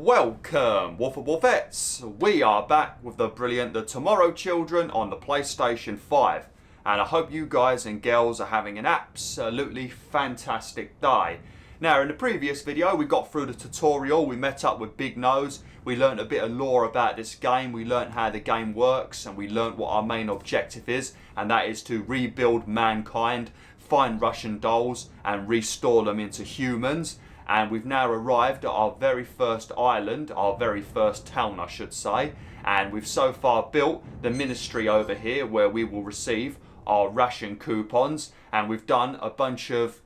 Welcome, WolfTheWolfettes. We are back with the brilliant The Tomorrow Children on the PlayStation 5. And I hope you guys and girls are having an absolutely fantastic day. Now, in the previous video, we got through the tutorial. We met up with Big Nose. We learnt a bit of lore about this game. We learnt how the game works. And we learnt what our main objective is. And that is to rebuild mankind, find Russian dolls, and restore them into humans. And we've now arrived at our very first island, our very first town I should say, and we've so far built the ministry over here where we will receive our ration coupons, and we've done a bunch of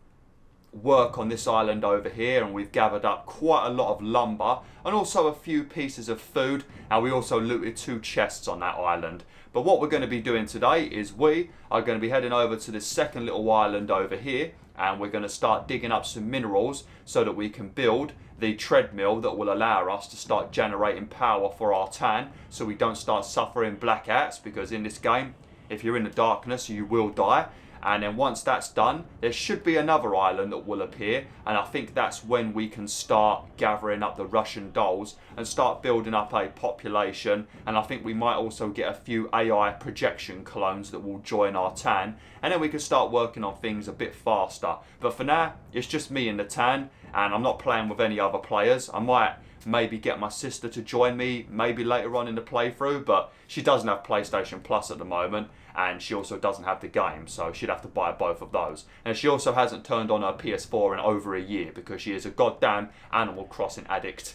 work on this island over here, and we've gathered up quite a lot of lumber and also a few pieces of food, and we also looted 2 chests on that island. But what we're going to be doing today is we are going to be heading over to this second little island over here, and we're going to start digging up some minerals so that we can build the treadmill that will allow us to start generating power for our tan so we don't start suffering blackouts, because in this game, if you're in the darkness, you will die. And then once that's done, there should be another island that will appear, and I think that's when we can start gathering up the Russian dolls and start building up a population. And I think we might also get a few AI projection clones that will join our tan, and then we can start working on things a bit faster. But for now, it's just me and the tan, and I'm not playing with any other players. I might maybe get my sister to join me maybe later on in the playthrough, but she doesn't have PlayStation Plus at the moment, and she also doesn't have the game, so she'd have to buy both of those. And she also hasn't turned on her PS4 in over a year because she is a goddamn Animal Crossing addict.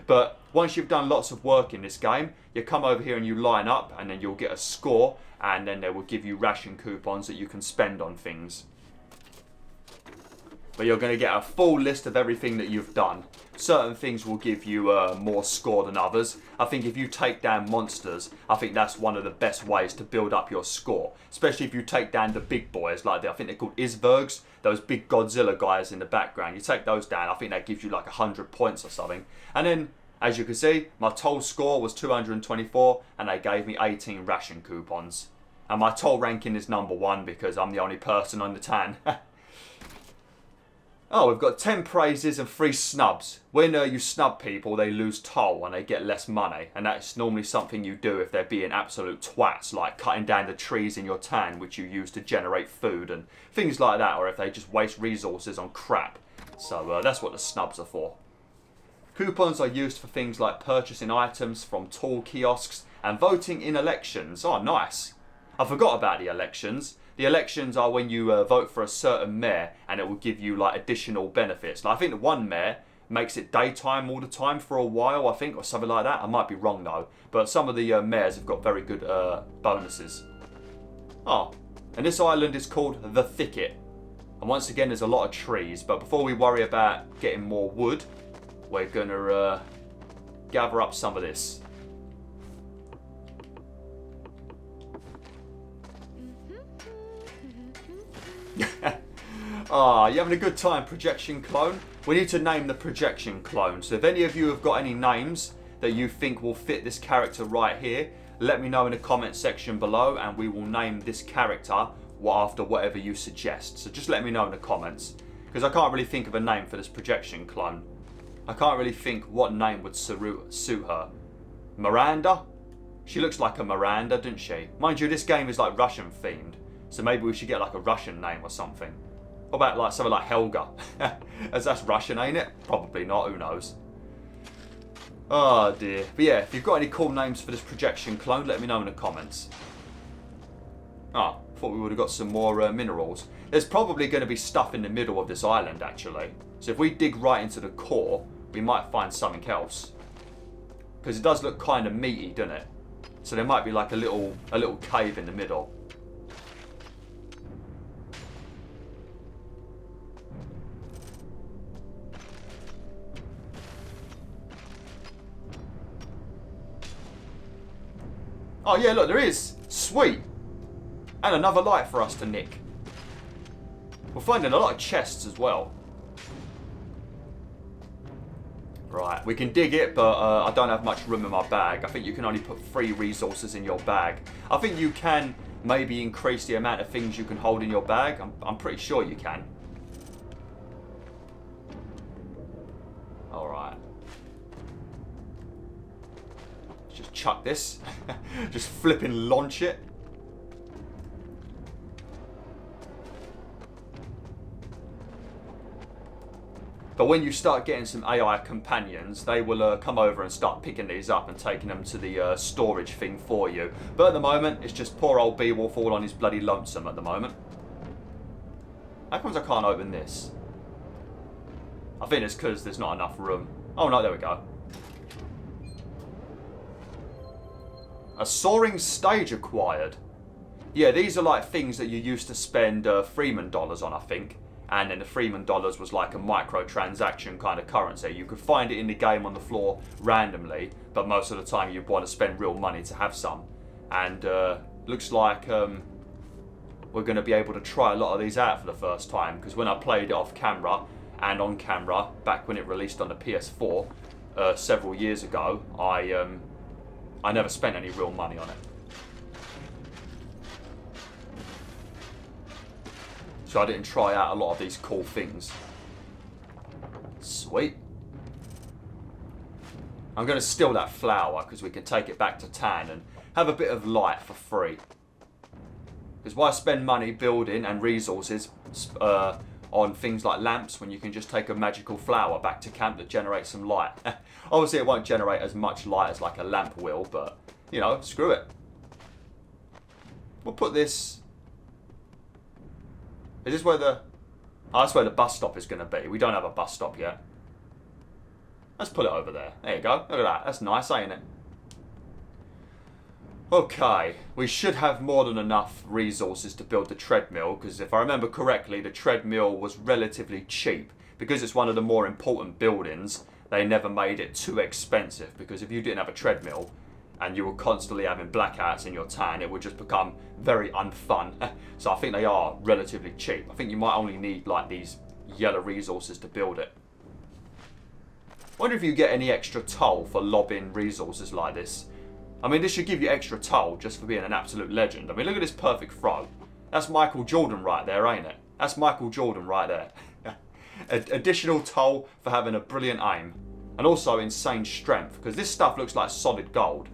But once you've done lots of work in this game, you come over here and you line up, and then you'll get a score, and then they will give you ration coupons that you can spend on things. But you're going to get a full list of everything that you've done. Certain things will give you more score than others. I think if you take down monsters, I think that's one of the best ways to build up your score. Especially if you take down the big boys, like I think they're called Izvergs, those big Godzilla guys in the background. You take those down, I think that gives you like 100 points or something. And then, as you can see, my toll score was 224, and they gave me 18 ration coupons. And my toll ranking is number 1 because I'm the only person on the tan. Oh, we've got 10 praises and 3 snubs. When you snub people, they lose toll and they get less money. And that's normally something you do if they're being absolute twats, like cutting down the trees in your tan, which you use to generate food and things like that, or if they just waste resources on crap. So that's what the snubs are for. Coupons are used for things like purchasing items from tool kiosks and voting in elections. Oh, nice. I forgot about the elections. The elections are when you vote for a certain mayor, and it will give you like additional benefits. Like, I think the one mayor makes it daytime all the time for a while, I think, or something like that. I might be wrong though, but some of the mayors have got very good bonuses. Oh, and this island is called The Thicket. And once again, there's a lot of trees, but before we worry about getting more wood, we're gonna gather up some of this. Ah, you having a good time, projection clone? We need to name the projection clone. So if any of you have got any names that you think will fit this character right here, let me know in the comment section below, and we will name this character after whatever you suggest. So just let me know in the comments, because I can't really think of a name for this projection clone. I can't really think what name would suit her. Miranda? She looks like a Miranda, doesn't she? Mind you, this game is like Russian themed, so maybe we should get like a Russian name or something. What about like something like Helga? As that's Russian, ain't it? Probably not, who knows. Oh dear. But yeah, if you've got any cool names for this projection clone, let me know in the comments. Oh, thought we would have got some more minerals. There's probably going to be stuff in the middle of this island actually. So if we dig right into the core, we might find something else. Because it does look kind of meaty, doesn't it? So there might be like a little cave in the middle. Oh yeah, look, there is. Sweet. And another light for us to nick. We're finding a lot of chests as well. Right, we can dig it, but I don't have much room in my bag. I think you can only put 3 resources in your bag. I think you can maybe increase the amount of things you can hold in your bag. I'm pretty sure you can. Alright. chuck this. Just flipping launch it. But when you start getting some AI companions, they will come over and start picking these up and taking them to the storage thing for you. But at the moment, it's just poor old Beowulf all on his bloody lonesome at the moment. How comes I can't open this? I think it's because there's not enough room. Oh no, there we go. A soaring stage acquired. Yeah, these are like things that you used to spend Freeman dollars on, I think. And then the Freeman dollars was like a microtransaction kind of currency. You could find it in the game on the floor randomly, but most of the time you'd want to spend real money to have some. And looks like we're going to be able to try a lot of these out for the first time, because when I played it off camera and on camera back when it released on the PS4 several years ago, I never spent any real money on it. So I didn't try out a lot of these cool things. Sweet. I'm going to steal that flour because we can take it back to town and have a bit of light for free. Because why spend money building and resources on things like lamps when you can just take a magical flour back to camp that generates some light? Obviously it won't generate as much light as like a lamp will, but you know, screw it. We'll put this... Is this where the... Oh, that's where the bus stop is going to be. We don't have a bus stop yet. Let's put it over there. There you go. Look at that. That's nice, ain't it? Okay. We should have more than enough resources to build the treadmill, because if I remember correctly, the treadmill was relatively cheap. Because it's one of the more important buildings, they never made it too expensive. Because if you didn't have a treadmill and you were constantly having blackouts in your town, it would just become very unfun. So I think they are relatively cheap. I think you might only need like these yellow resources to build it. Wonder if you get any extra toll for lobbing resources like this. I mean, this should give you extra toll just for being an absolute legend. I mean, look at this perfect throw. That's Michael Jordan right there, ain't it? That's Michael Jordan right there. Additional toll for having a brilliant aim. And also insane strength, because this stuff looks like solid gold.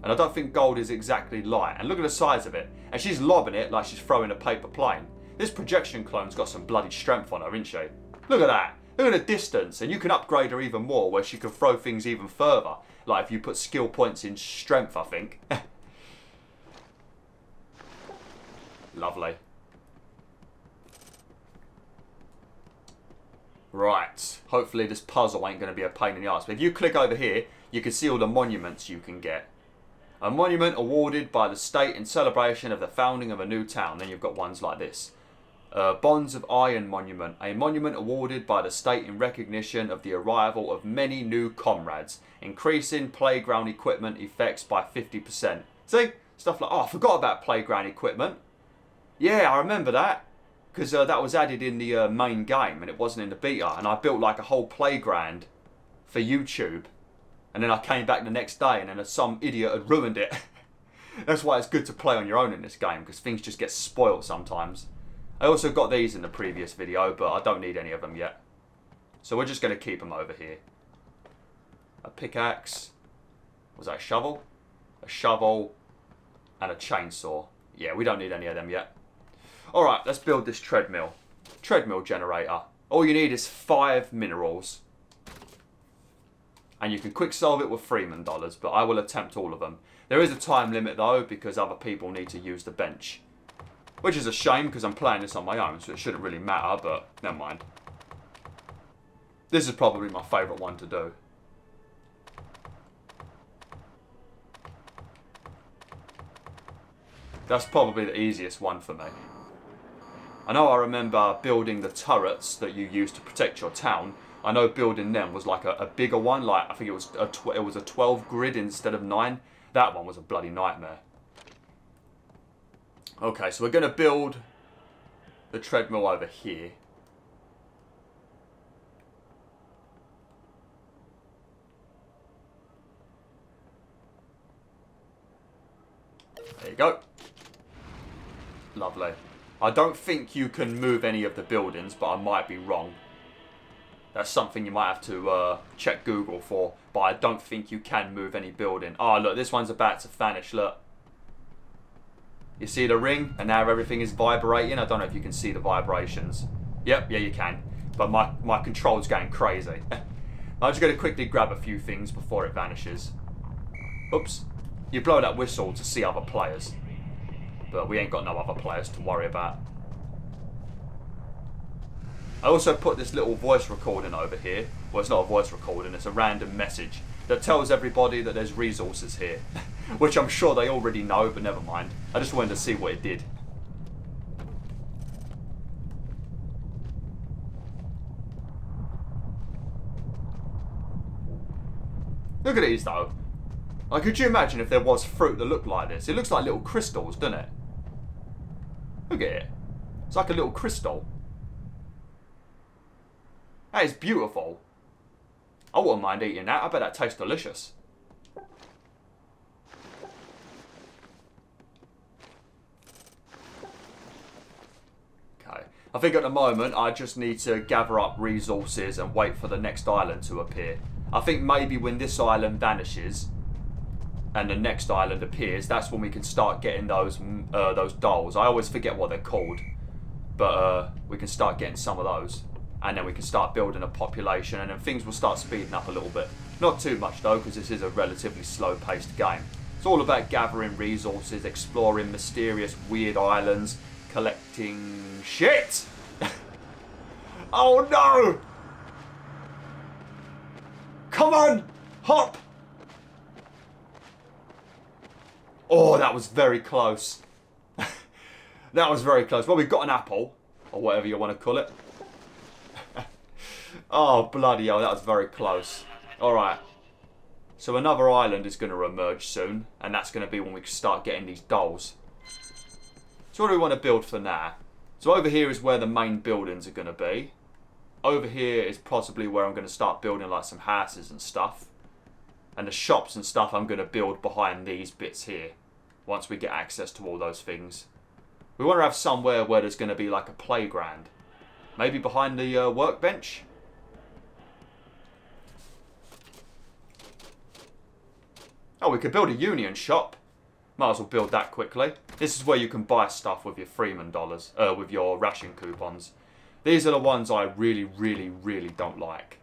And I don't think gold is exactly light. And look at the size of it. And she's lobbing it like she's throwing a paper plane. This projection clone's got some bloody strength on her, isn't she? Look at that. Look at the distance. And you can upgrade her even more, where she can throw things even further. Like if you put skill points in strength, I think. Lovely. Right. Hopefully this puzzle ain't going to be a pain in the arse. But if you click over here, you can see all the monuments you can get. A monument awarded by the state in celebration of the founding of a new town. Then you've got ones like this. Bonds of Iron Monument. A monument awarded by the state in recognition of the arrival of many new comrades. Increasing playground equipment effects by 50%. See? Stuff like... Oh, I forgot about playground equipment. Yeah, I remember that. Because that was added in the main game and it wasn't in the beta. And I built like a whole playground for YouTube. And then I came back the next day and then some idiot had ruined it. That's why it's good to play on your own in this game, because things just get spoiled sometimes. I also got these in the previous video, but I don't need any of them yet. So we're just going to keep them over here. A pickaxe. Was that a shovel? A shovel. And a chainsaw. Yeah, we don't need any of them yet. Alright, let's build this treadmill. Treadmill generator. All you need is 5 minerals. And you can quick solve it with Freeman dollars, but I will attempt all of them. There is a time limit though, because other people need to use the bench. Which is a shame, because I'm playing this on my own, so it shouldn't really matter, but never mind. This is probably my favourite one to do. That's probably the easiest one for me. I know I remember building the turrets that you use to protect your town. I know building them was like a bigger one, like I think it was a 12 grid instead of 9. That one was a bloody nightmare. Okay, so we're going to build the treadmill over here. There you go. Lovely. I don't think you can move any of the buildings, but I might be wrong. That's something you might have to check Google for, but I don't think you can move any building. Oh, look, this one's about to vanish, look. You see the ring? And now everything is vibrating. I don't know if you can see the vibrations. Yep, yeah, you can. But my control's going crazy. I'm just going to quickly grab a few things before it vanishes. Oops. You blow that whistle to see other players. But we ain't got no other players to worry about. I also put this little voice recording over here. Well, it's not a voice recording, it's a random message that tells everybody that there's resources here. Which I'm sure they already know, but never mind. I just wanted to see what it did. Look at these though. Like, could you imagine if there was fruit that looked like this? It looks like little crystals, doesn't it? Look at it. It's like a little crystal. That is beautiful. I wouldn't mind eating that. I bet that tastes delicious. Okay. I think at the moment I just need to gather up resources and wait for the next island to appear. I think maybe when this island vanishes and the next island appears, that's when we can start getting those dolls. I always forget what they're called. But we can start getting some of those. And then we can start building a population, and then things will start speeding up a little bit. Not too much though, because this is a relatively slow-paced game. It's all about gathering resources, exploring mysterious, weird islands, collecting shit! Oh no! Come on! Hop! Oh, that was very close. That was very close. Well, we've got an apple, or whatever you want to call it. Oh, bloody hell, that was very close. Alright. So another island is going to emerge soon, and that's going to be when we start getting these dolls. So what do we want to build for now? So over here is where the main buildings are going to be. Over here is possibly where I'm going to start building like some houses and stuff. And the shops and stuff I'm going to build behind these bits here. Once we get access to all those things. We want to have somewhere where there's going to be like a playground. Maybe behind the workbench? Oh, we could build a union shop. Might as well build that quickly. This is where you can buy stuff with your Freeman dollars, with your ration coupons. These are the ones I really, really, really don't like.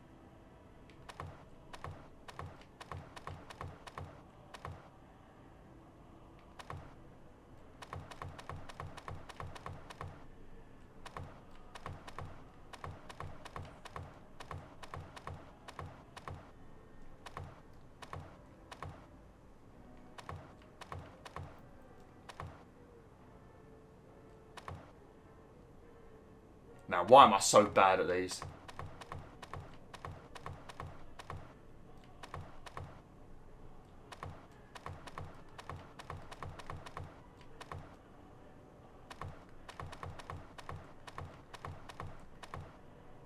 Now, why am I so bad at these?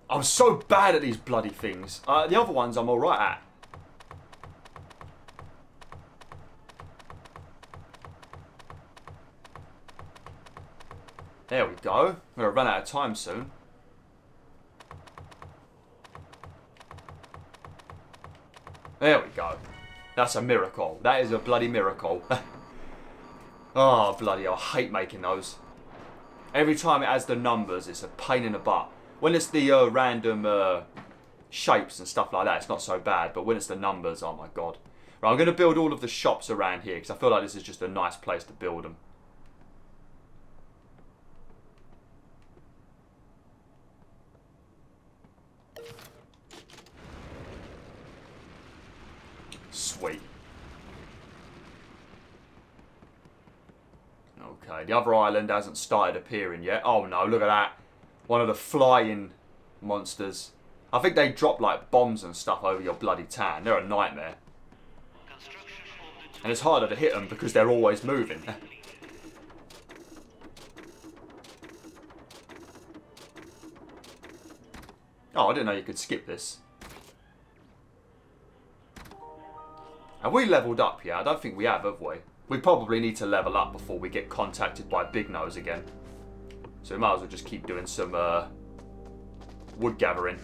I'm so bad at these bloody things. The other ones I'm alright at. There we go. I'm going to run out of time soon. There we go. That's a miracle. That is a bloody miracle. Oh, bloody hell. I hate making those. Every time it has the numbers, it's a pain in the butt. When it's the random shapes and stuff like that, it's not so bad. But when it's the numbers, oh my god. Right, I'm going to build all of the shops around here because I feel like this is just a nice place to build them. Sweet. Okay, the other island hasn't started appearing yet. Oh no, look at that. One of the flying monsters. I think they drop like bombs and stuff over your bloody town. They're a nightmare. And it's harder to hit them because they're always moving. Oh, I didn't know you could skip this. Have we leveled up yet? I don't think we have we? We probably need to level up before we get contacted by Big Nose again. So we might as well just keep doing some wood gathering.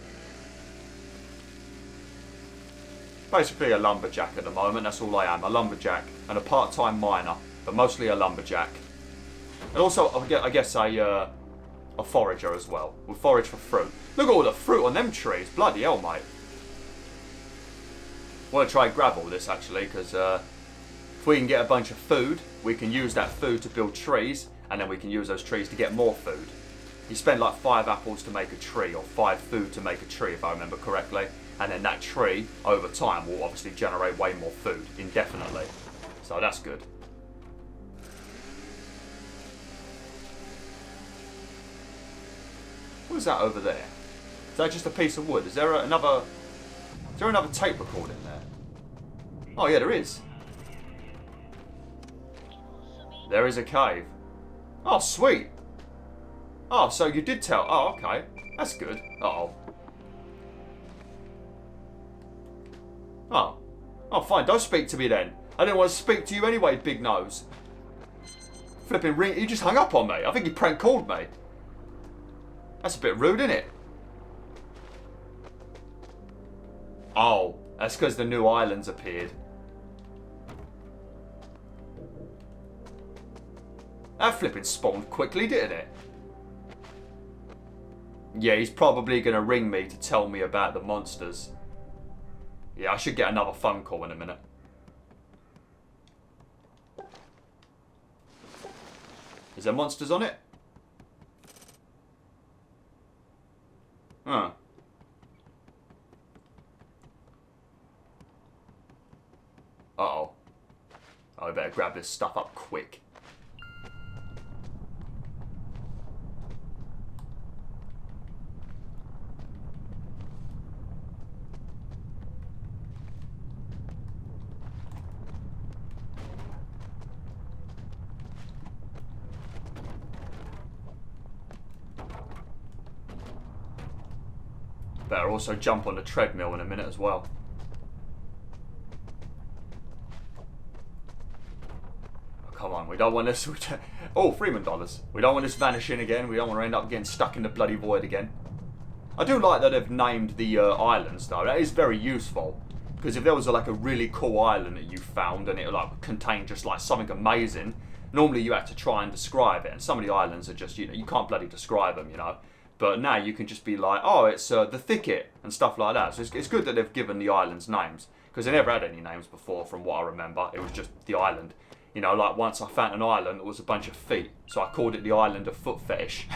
Basically a lumberjack at the moment, that's all I am. A lumberjack and a part-time miner, but mostly a lumberjack. And also, I guess a forager as well. We'll forage for fruit. Look at all the fruit on them trees. Bloody hell, mate. I want to try and grab all this, actually, because if we can get a bunch of food, we can use that food to build trees, and then we can use those trees to get more food. You spend like 5 apples to make a tree, or 5 food to make a tree, if I remember correctly. And then that tree, over time, will obviously generate way more food, indefinitely. So that's good. What is that over there? Is that just a piece of wood? Is there another tape recorder in there? Oh yeah, there is. There is a cave. Oh, sweet. Oh, so you did tell. Oh, okay. That's good. Uh-oh. Oh. Oh, fine. Don't speak to me then. I didn't want to speak to you anyway, big nose. Flipping ring. You just hung up on me. I think you prank called me. That's a bit rude, isn't it? Oh, that's because the new islands appeared. That flipping spawned quickly, didn't it? Yeah, he's probably going to ring me to tell me about the monsters. Yeah, I should get another phone call in a minute. Is there monsters on it? Huh. Uh-oh. Oh, I better grab this stuff up quick. Better also jump on the treadmill in a minute as well. Oh, come on, we don't want this. Oh, Freeman dollars. We don't want this vanishing again. We don't want to end up getting stuck in the bloody void again. I do like that they've named the islands though. That is very useful. Because if there was like a really cool island that you found and it like contained just like something amazing, normally you had to try and describe it. And some of the islands are just, you know, you can't bloody describe them, you know. But now you can just be like, oh, it's the thicket and stuff like that. So it's good that they've given the islands names. Because they never had any names before from what I remember. It was just the island. You know, like once I found an island, it was a bunch of feet. So I called it the Island of Foot Fetish.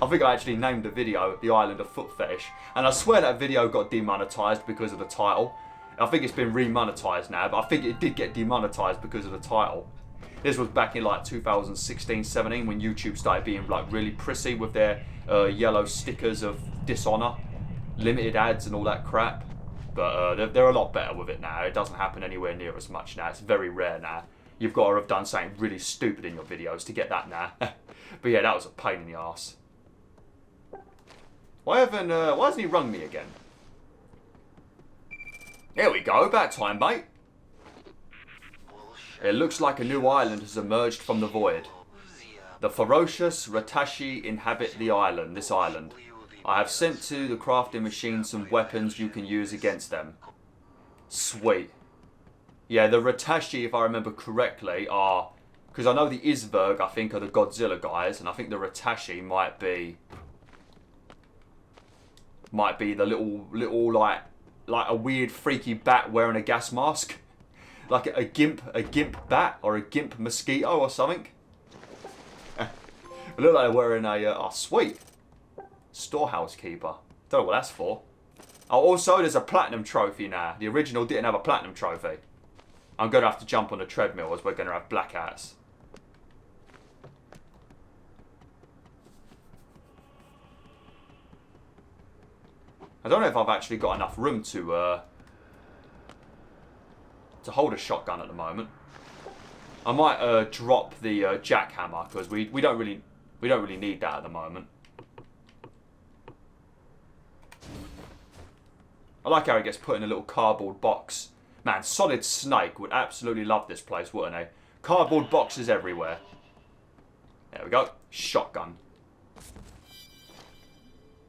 I think I actually named the video the Island of Foot Fetish. And I swear that video got demonetized because of the title. I think it's been remonetized now, but I think it did get demonetized because of the title. This was back in like 2016-17 when YouTube started being like really prissy with their yellow stickers of dishonour, limited ads and all that crap. But they're a lot better with it now. It doesn't happen anywhere near as much now. It's very rare now. You've got to have done something really stupid in your videos to get that now. But yeah, that was a pain in the arse. Why hasn't he rung me again? There we go, about time, mate. It looks like a new island has emerged from the void. The ferocious Ratashi inhabit this island. I have sent to the crafting machine some weapons you can use against them. Sweet. Yeah, the Ratashi, if I remember correctly, are... Because I know the Izverg, I think, are the Godzilla guys, and I think the Ratashi might be the little like a weird freaky bat wearing a gas mask. Like a gimp bat or a gimp mosquito or something. It look like they're wearing a... oh, sweet. Storehouse keeper. Don't know what that's for. Oh, also, there's a platinum trophy now. The original didn't have a platinum trophy. I'm going to have to jump on the treadmill as we're going to have blackouts. I don't know if I've actually got enough room to hold a shotgun at the moment. I might drop the jackhammer because we don't really need that at the moment. I like how it gets put in a little cardboard box. Man, Solid Snake would absolutely love this place, wouldn't he? Cardboard boxes everywhere. There we go. Shotgun.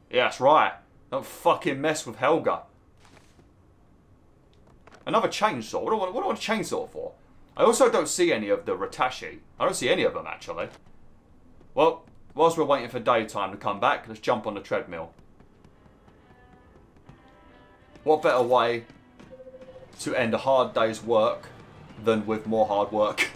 Yeah, that's right. Don't fucking mess with Helga. Another chainsaw. What do I want a chainsaw for? I also don't see any of the Ratashi. I don't see any of them, actually. Well, whilst we're waiting for daytime to come back, let's jump on the treadmill. What better way to end a hard day's work than with more hard work?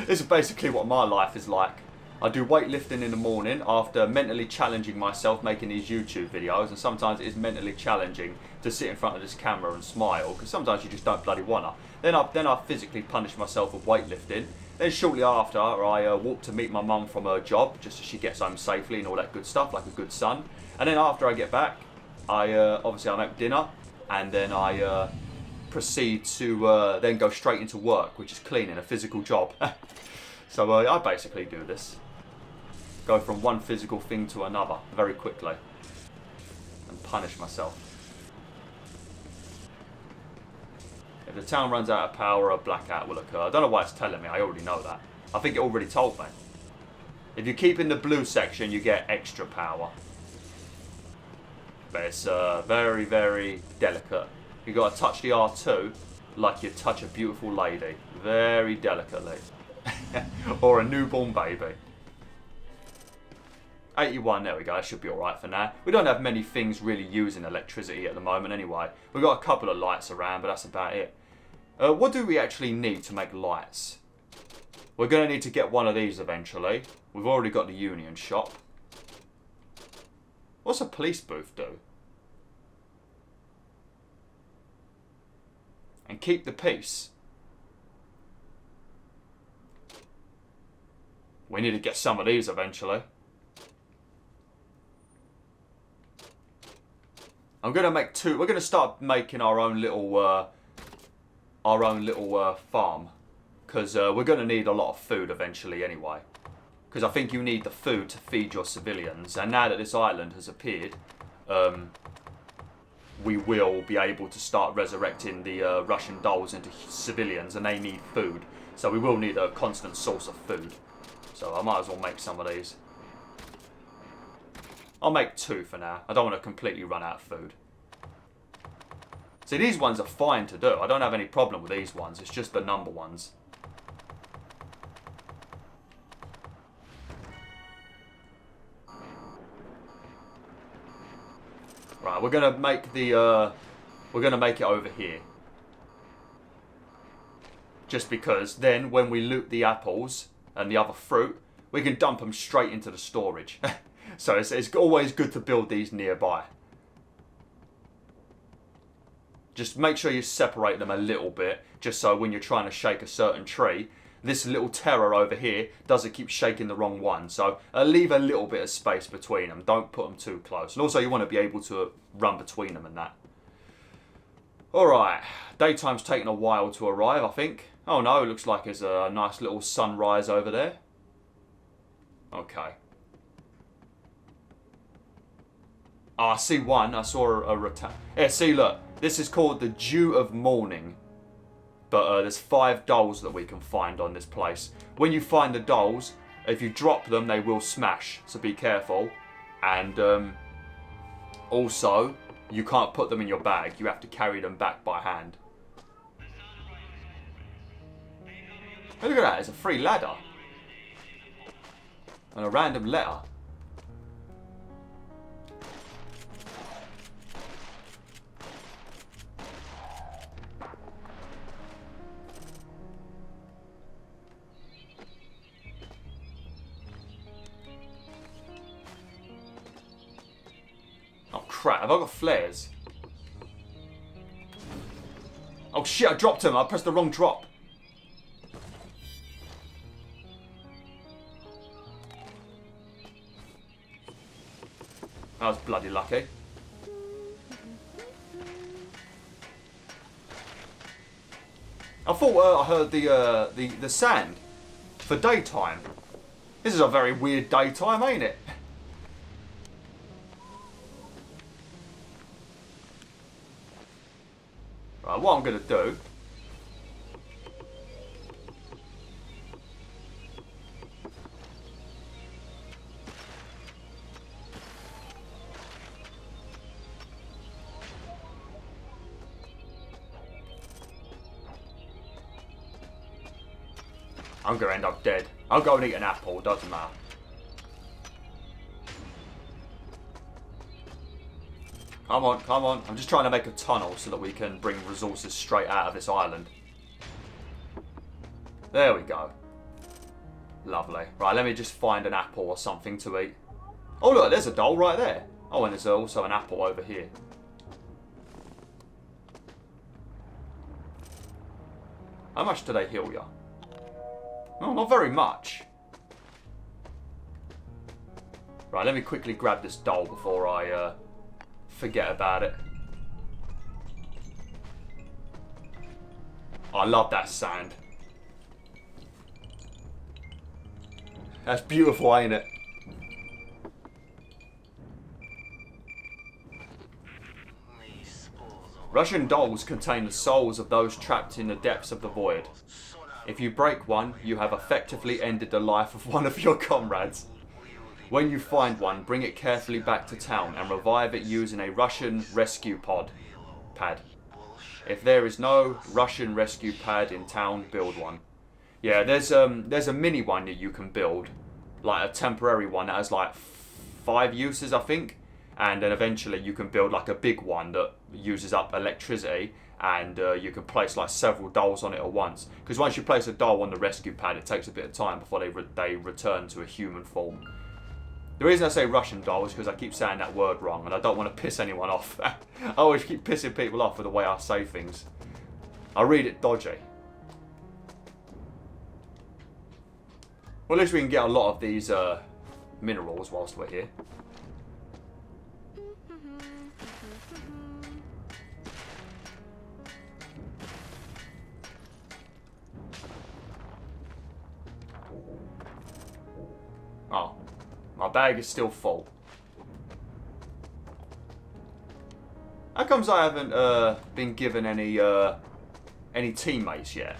This is basically what my life is like. I do weightlifting in the morning after mentally challenging myself making these YouTube videos, and sometimes it is mentally challenging to sit in front of this camera and smile, because sometimes you just don't bloody wanna. Then I physically punish myself with weightlifting. Then shortly after, I walk to meet my mum from her job, just so she gets home safely and all that good stuff, like a good son. And then after I get back, obviously I make dinner, and then I proceed to then go straight into work, which is cleaning, a physical job. So I basically do this. Go from one physical thing to another very quickly and punish myself. If the town runs out of power, a blackout will occur. I don't know why it's telling me, I already know that. I think it already told me. If you keep in the blue section, you get extra power. But it's very, very delicate. You got to touch the R2 like you touch a beautiful lady. Very delicately. Or a newborn baby. 81, there we go, that should be alright for now. We don't have many things really using electricity at the moment anyway. We've got a couple of lights around, but that's about it. What do we actually need to make lights? We're going to need to get one of these eventually. We've already got the union shop. What's a police booth do? And keep the peace. We need to get some of these eventually. I'm going to make two. We're going to start making our own little farm, because we're going to need a lot of food eventually anyway. Because I think you need the food to feed your civilians, and now that this island has appeared, we will be able to start resurrecting the Russian dolls into civilians, and they need food. So we will need a constant source of food. So I might as well make some of these. I'll make two for now. I don't want to completely run out of food. See, these ones are fine to do. I don't have any problem with these ones. It's just the number ones. Right, we're gonna make the we're gonna make it over here. Just because then when we loot the apples and the other fruit, we can dump them straight into the storage. So it's always good to build these nearby. Just make sure you separate them a little bit, just so when you're trying to shake a certain tree, this little terror over here doesn't keep shaking the wrong one. So leave a little bit of space between them. Don't put them too close. And also you want to be able to run between them and that. Alright, daytime's taking a while to arrive, I think. Oh no, it looks like there's a nice little sunrise over there. Okay. Oh, I see one. I saw a yeah, see, look. This is called the Dew of Morning. But there's 5 dolls that we can find on this place. When you find the dolls, if you drop them, they will smash. So be careful. And also, you can't put them in your bag. You have to carry them back by hand. Oh, look at that. It's a free ladder. And a random letter. Oh crap, have I got flares? Oh shit, I dropped him. I pressed the wrong drop. That was bloody lucky. I thought I heard the sand for daytime. This is a very weird daytime, ain't it? Right, what I'm gonna do. I'm going to end up dead. I'll go and eat an apple, doesn't matter. Come on, come on. I'm just trying to make a tunnel so that we can bring resources straight out of this island. There we go. Lovely. Right, let me just find an apple or something to eat. Oh, look, there's a doll right there. Oh, and there's also an apple over here. How much do they heal you? Oh, not very much. Right, let me quickly grab this doll before I forget about it. I love that sand. That's beautiful, ain't it? Russian dolls contain the souls of those trapped in the depths of the void. If you break one, you have effectively ended the life of one of your comrades. When you find one, bring it carefully back to town and revive it using a Russian rescue pad. If there is no Russian rescue pad in town, build one. Yeah, there's a mini one that you can build, like a temporary one that has like 5 uses, I think. And then eventually you can build like a big one that uses up electricity, and you can place like several dolls on it at once. Because once you place a doll on the rescue pad, it takes a bit of time before they return to a human form. The reason I say Russian doll is because I keep saying that word wrong, and I don't want to piss anyone off. I always keep pissing people off with the way I say things. I read it dodgy. Well, at least we can get a lot of these minerals whilst we're here. Oh, my bag is still full. How comes I haven't been given any teammates yet?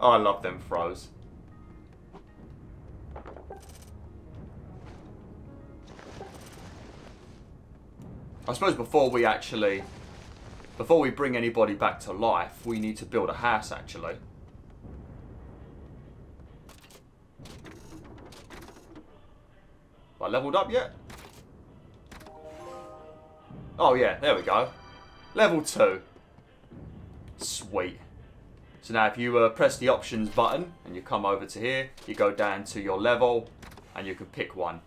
Oh, I love them throws. I suppose before we bring anybody back to life, we need to build a house, actually. Have I leveled up yet? Oh yeah, there we go. Level 2. Sweet. So now if you press the options button and you come over to here, you go down to your level and you can pick one.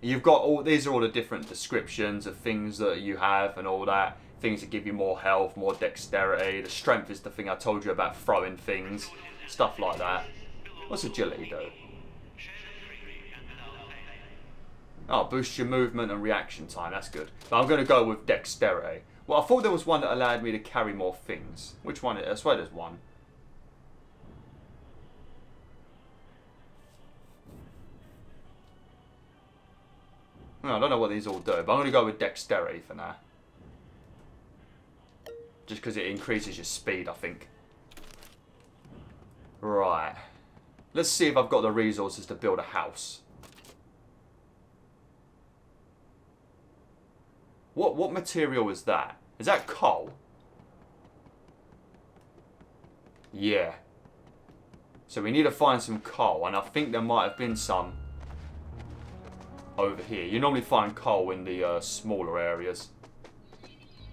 You've got these are all the different descriptions of things that you have and all that. Things that give you more health, more dexterity. The strength is the thing I told you about, throwing things, stuff like that. What's agility do? Oh, boosts your movement and reaction time, that's good. But I'm going to go with dexterity. Well, I thought there was one that allowed me to carry more things. Which one? I swear there's one. No, I don't know what these all do, but I'm going to go with dexterity for now. Just because it increases your speed, I think. Right. Let's see if I've got the resources to build a house. What material is that? Is that coal? Yeah. So we need to find some coal, and I think there might have been some over here. You normally find coal in the smaller areas.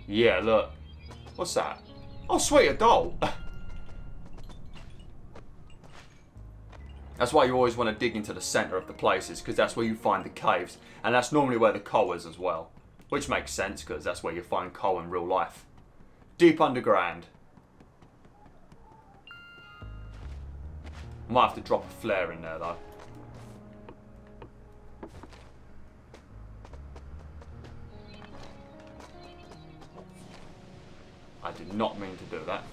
Yeah, look. What's that? Oh, sweet, a doll. That's why you always want to dig into the centre of the places, because that's where you find the caves, and that's normally where the coal is as well. Which makes sense, because that's where you find coal in real life. Deep underground. Might have to drop a flare in there, though. I did not mean to do that.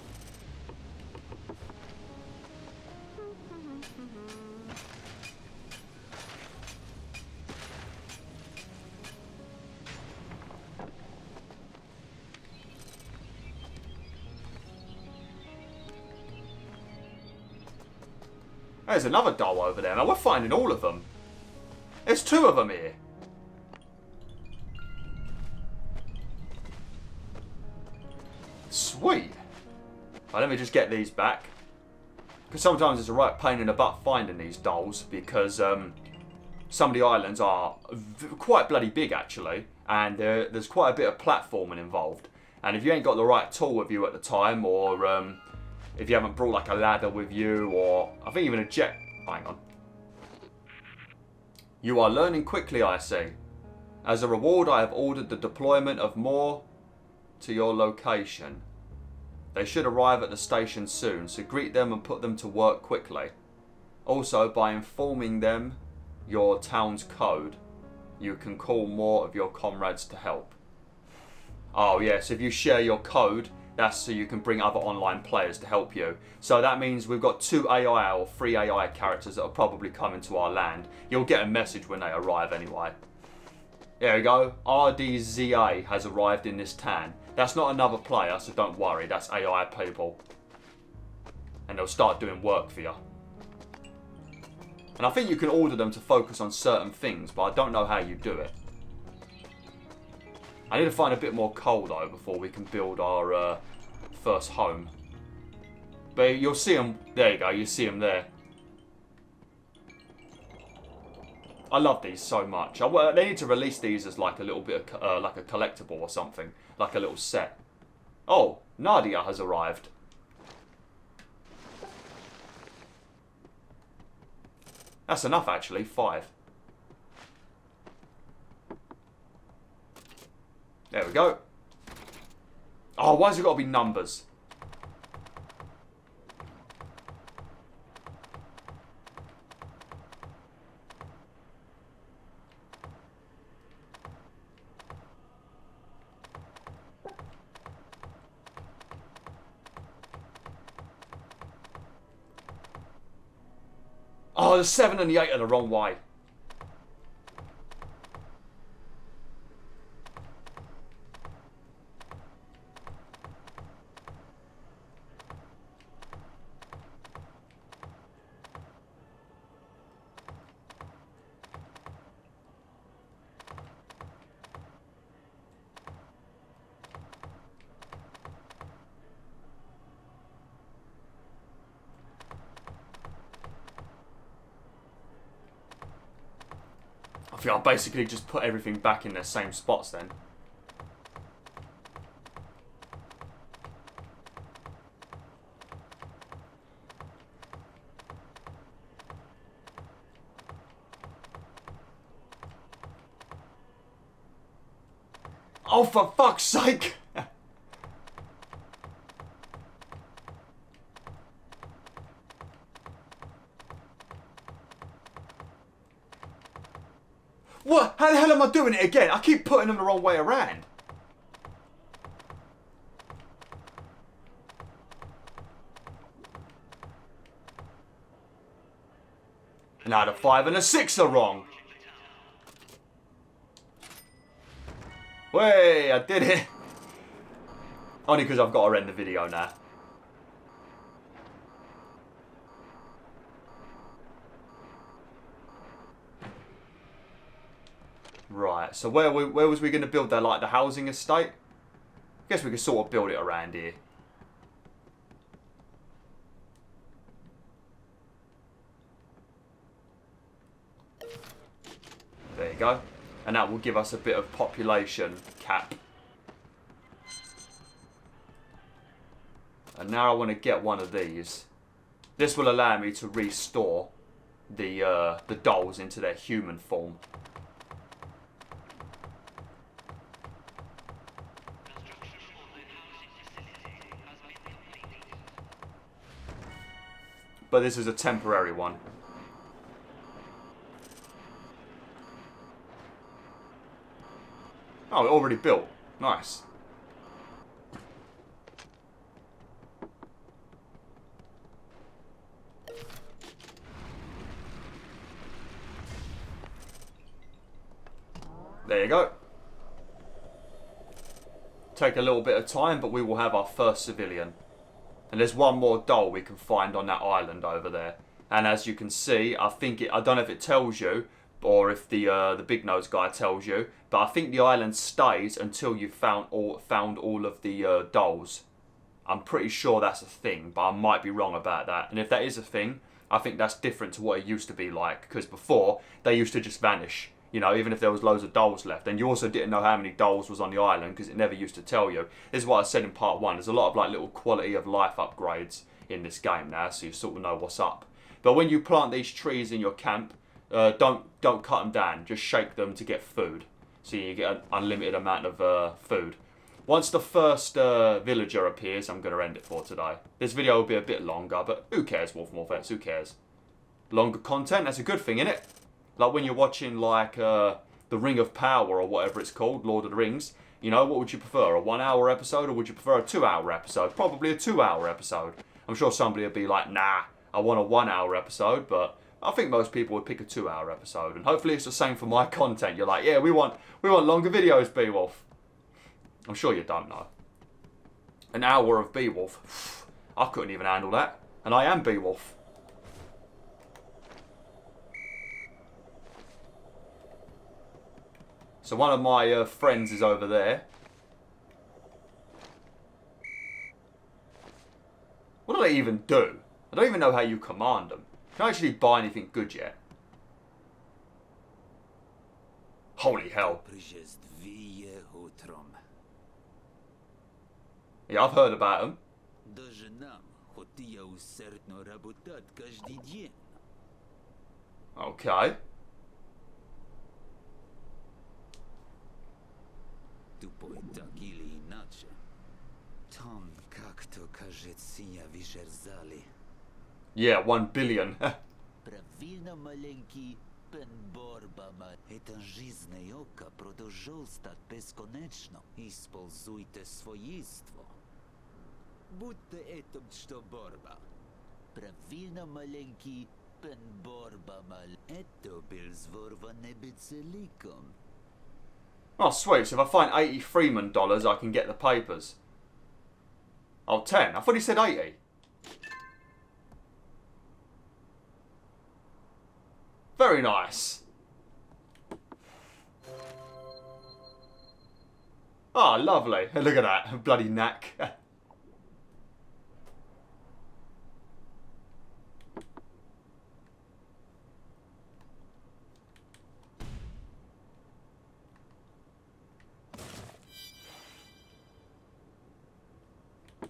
There's another doll over there. Now we're finding all of them. There's 2 of them here. Sweet. Right, let me just get these back. Because sometimes it's a right pain in the butt finding these dolls. Because some of the islands are quite bloody big actually. And there's quite a bit of platforming involved. And if you ain't got the right tool with you at the time, or if you haven't brought like a ladder with you, or I think even a jet... Hang on. You are learning quickly, I see. As a reward, I have ordered the deployment of more to your location. They should arrive at the station soon, so greet them and put them to work quickly. Also, by informing them your town's code, you can call more of your comrades to help. Oh yes, if you share your code, that's so you can bring other online players to help you. So that means we've got 2 AI or 3 AI characters that will probably come into our land. You'll get a message when they arrive anyway. There we go. RDZA has arrived in this town. That's not another player, so don't worry. That's AI people. And they'll start doing work for you. And I think you can order them to focus on certain things, but I don't know how you do it. I need to find a bit more coal though before we can build our first home. But you'll see them. There you go. You see them there. I love these so much. They need to release these as like a little bit of like a collectible or something, like a little set. Oh, Nadia has arrived. That's enough actually. 5. There we go. Oh, why's it got to be numbers? Oh, the 7 and the 8 are the wrong way. I think I'll basically just put everything back in their same spots then. Oh, for fuck's sake! What? How the hell am I doing it again? I keep putting them the wrong way around. Now the 5 and the 6 are wrong. Way, I did it. Only because I've got to end the video now. Right, so where was we going to build that? Like the housing estate? I guess we could sort of build it around here. There you go. And that will give us a bit of population cap. And now I want to get one of these. This will allow me to restore the dolls into their human form. But this is a temporary one. Oh, it already built. Nice. There you go. Take a little bit of time, but we will have our first civilian. And there's one more doll we can find on that island over there. And as you can see, I don't know if it tells you, or if the big nose guy tells you, but I think the island stays until you've found all of the dolls. I'm pretty sure that's a thing, but I might be wrong about that. And if that is a thing, I think that's different to what it used to be like, because before they used to just vanish. You know, even if there was loads of dolls left. And you also didn't know how many dolls was on the island, because it never used to tell you. This is what I said in part 1. There's a lot of like little quality of life upgrades in this game now, so you sort of know what's up. But when you plant these trees in your camp, don't cut them down. Just shake them to get food, so you get an unlimited amount of food. Once the first villager appears, I'm going to end it for today. This video will be a bit longer, but who cares, WolfTheWolf? Who cares? Longer content, that's a good thing, innit? Like when you're watching like The Ring of Power or whatever it's called, Lord of the Rings, you know, what would you prefer? A 1 hour episode, or would you prefer a 2 hour episode? Probably a 2 hour episode. I'm sure somebody would be like, nah, I want a 1 hour episode, but I think most people would pick a 2 hour episode. And hopefully it's the same for my content. You're like, yeah, we want longer videos, Bwolf. I'm sure you don't know. An hour of Bwolf. I couldn't even handle that. And I am Bwolf. So one of my friends is over there. What do they even do? I don't even know how you command them. Can I actually buy anything good yet? Holy hell. Yeah, I've heard about them. Okay. Yeah, 1 billion. Это жизнь ока продолжал стать бесконечно. Используй те свойства. Будто это что борьба. Правильно, маленький, пен борьба мал. Это был зворванный целиком. Oh, sweet. So if I find 80 Freeman dollars, I can get the papers. Oh, 10. I thought he said 80. Very nice. Oh, lovely. Look at that. Bloody knack.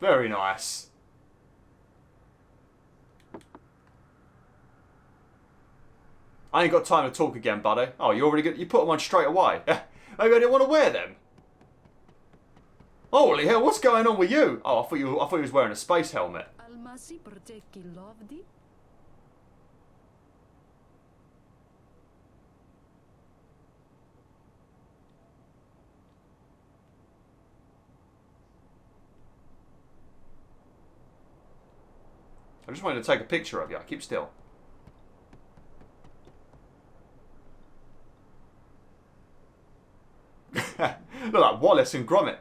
Very nice. I ain't got time to talk again, buddy. Oh, you already you put them on straight away. Maybe I didn't want to wear them. Holy hell, what's going on with you? Oh, I thought you was wearing a space helmet. I just wanted to take a picture of you. Keep still. Look like Wallace and Gromit.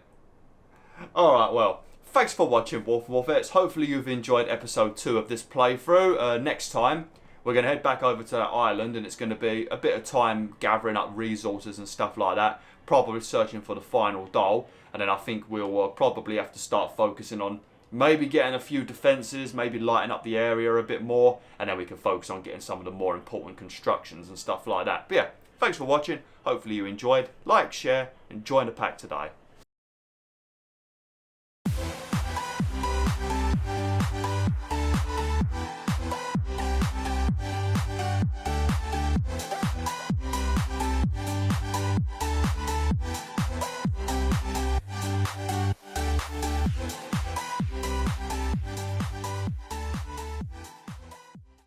Alright, well, thanks for watching, WolfTheWolf. Hopefully you've enjoyed episode 2 of this playthrough. Next time, we're going to head back over to that island, and it's going to be a bit of time gathering up resources and stuff like that. Probably searching for the final doll. And then I think we'll probably have to start focusing on maybe getting a few defences, maybe lighting up the area a bit more. And then we can focus on getting some of the more important constructions and stuff like that. But yeah, thanks for watching. Hopefully you enjoyed. Like, share, and join the pack today.